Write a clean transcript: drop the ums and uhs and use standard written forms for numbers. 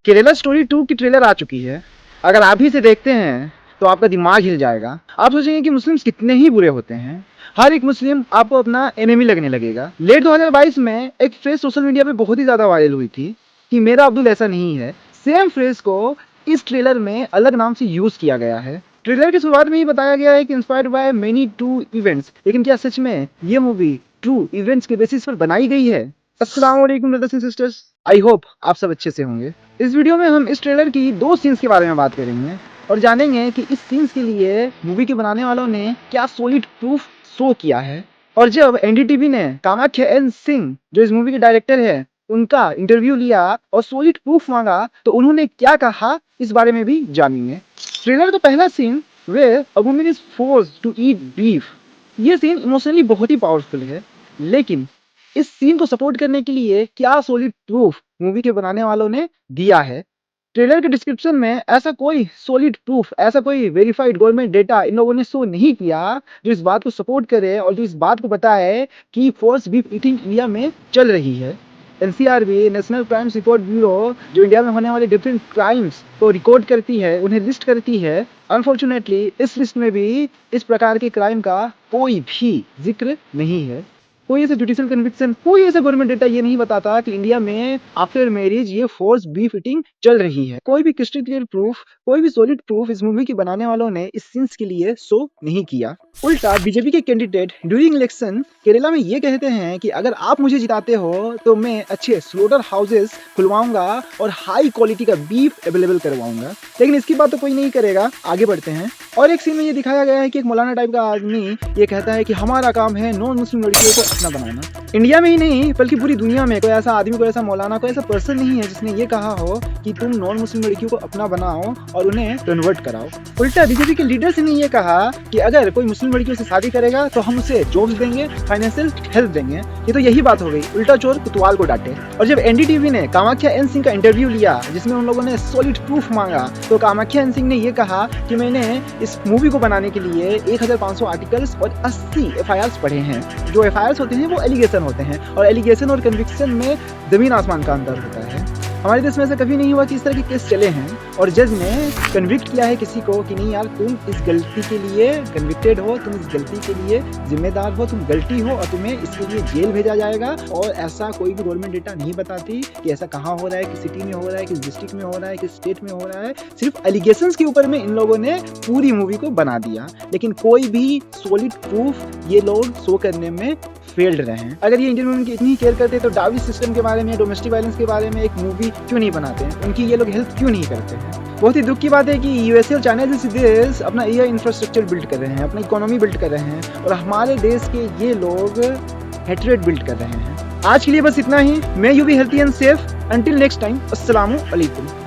Kerala story 2 की trailer आ चुकी है। अगर आप ही इसे देखते हैं तो आपका दिमाग हिल जाएगा। आप सोचेंगे कि मुस्लिम्स कितने ही बुरे होते हैं। हर एक मुस्लिम आपको अपना एनिमी लगने लगेगा। लेट 2022 में एक फ्रेज सोशल मीडिया पे बहुत ही ज्यादा वायरल हुई थी कि मेरा अब्दुल ऐसा नहीं है। सेम फ्रेज को इस ट्रेलर में अलग नाम से यूज किया गया है। ट्रेलर की शुरुआत में ही बताया गया है कि inspired by many true events, लेकिन क्या सच में ये मूवी ट्रू इवेंट्स के बेसिस पर बनाई गई है? अस्सलाम वालेकुम brothers and sisters, I hope आप सब अच्छे से होंगे। इस वीडियो में हम इस ट्रेलर की 2 सीन्स के बारे में बात करेंगे और जानेंगे कि इस सीन्स के लिए मूवी के बनाने वालों ने क्या सॉलिड प्रूफ शो किया है। और जब एनडीटीवी ने कामाख्या एन सिंह, जो इस मूवी के डायरेक्टर है, उनका इंटरव्यू लिया और सॉलिड प्रूफ मांगा तो उन्होंने क्या कहा, इस बारे में भी जानेंगे। ट्रेलर का पहला scene, where a woman is forced to eat beef, ये सीन इमोशनली बहुत ही पावरफुल है। लेकिन इस सीन को सपोर्ट करने के लिए क्या सॉलिड प्रूफ मूवी के बनाने वालों ने दिया है? ट्रेलर के डिस्क्रिप्शन में ऐसा कोई सॉलिड प्रूफ, ऐसा कोई वेरीफाइड गवर्नमेंट डेटा इन लोगों ने शो नहीं किया जो इस बात को सपोर्ट करे और जो इस बात को बताए कि फोर्स बीफ ईटिंग इंडिया में चल रही है। NCRB, national crimes report bureau, जो इंडिया में होने वाले डिफरेंट क्राइम्स को रिकॉर्ड करती है, उन्हें लिस्ट करती है, अनफॉर्चुनेटली इस लिस्ट में भी इस प्रकार के क्राइम का कोई भी जिक्र नहीं है। कोई ऐसा जुडिशियल कन्विक्शन, कोई ऐसा गवर्नमेंट डेटा ये नहीं बताता कि इंडिया में आफ्टर मैरिज ये फोर्स बीफ ईटिंग चल रही है। कोई भी क्रिस्टल क्लियर प्रूफ, कोई भी सॉलिड प्रूफ इस मूवी के बनाने वालों ने इस सीन्स के लिए शो नहीं किया। उल्टा बीजेपी के कैंडिडेट ड्यूरिंग इलेक्शन केरला में ये कहते हैं कि अगर आप मुझे जिताते हो तो मैं अच्छे स्लोटर हाउसेस खुलवाऊंगा और हाई क्वालिटी का बीफ अवेलेबल करवाऊंगा। लेकिन इसकी बात तो कोई नहीं करेगा। आगे बढ़ते हैं। और एक सीन में ये दिखाया गया है कि एक मौलाना टाइप का आदमी ये कहता है कि हमारा काम है नॉन मुस्लिम लड़कियों को अपना बनाना। इंडिया में ही नहीं बल्कि पूरी दुनिया में कोई ऐसा आदमी, कोई ऐसा मौलाना, कोई ऐसा पर्सन नहीं है जिसने ये कहा हो कि तुम नॉन मुस्लिम लड़कियों को अपना बनाओ और उन्हें कन्वर्ट कराओ। उल्टा बीजेपी के लीडर्स ने ये कहा कि अगर कोई मुस्लिम लड़कियों से शादी करेगा तो हम उसे जॉब्स देंगे, फाइनेंशियल हेल्प देंगे। ये तो यही बात हो गई, उल्टा चोर कुतवाल को डांटे। और जब एनडीटीवी ने कामाख्या एन सिंह का इंटरव्यू लिया जिसमें उन लोगों ने सॉलिड प्रूफ मांगा, तो कामाख्या एन सिंह ने ये कहा कि मैंने इस मूवी को बनाने के लिए 1500 आर्टिकल्स और 80 एफआईआर्स पढ़े हैं। जो एफआईआर्स होते हैं वो एलिगेशन होते हैं और एलिगेशन और कन्विक्शन में जमीन आसमान का अंतर होता है। हमारे देश में ऐसा कभी नहीं हुआ कि इस तरह के केस चले हैं और जज ने कन्विक्ट किया है किसी को कि नहीं यार, तुम इस गलती के लिए कन्विक्टेड हो, तुम इस गलती के लिए जिम्मेदार हो, तुम गलती हो और तुम्हें इसके लिए जेल भेजा जाएगा। और ऐसा कोई भी गवर्नमेंट डेटा नहीं बताती कि ऐसा कहाँ हो रहा है, किस सिटी में हो रहा है, किस डिस्ट्रिक्ट में हो रहा है, किस स्टेट में हो रहा है। सिर्फ एलिगेशंस के ऊपर में इन लोगों ने पूरी मूवी को बना दिया, लेकिन कोई भी सॉलिड प्रूफ ये लोग शो करने में फेल्ड रहे हैं। अगर ये इंडियन वुमेन की इतनी केयर करते तो डावी सिस्टम के बारे में, डोमेस्टिक वायलेंस के बारे में एक मूवी क्यों नहीं बनाते हैं? उनकी ये लोग हेल्प क्यों नहीं करते हैं? बहुत ही दुख की बात है कि यूएसए और चाइना जैसे देश अपना एआई इंफ्रास्ट्रक्चर बिल्ड कर रहे हैं, अपनी इकोनॉमी बिल्ड कर रहे हैं और हमारे देश के ये लोग हेट्रेड बिल्ड कर रहे हैं। आज के लिए बस इतना ही। May you be healthy and safe. Until next time, अस्सलामु अलैकुम।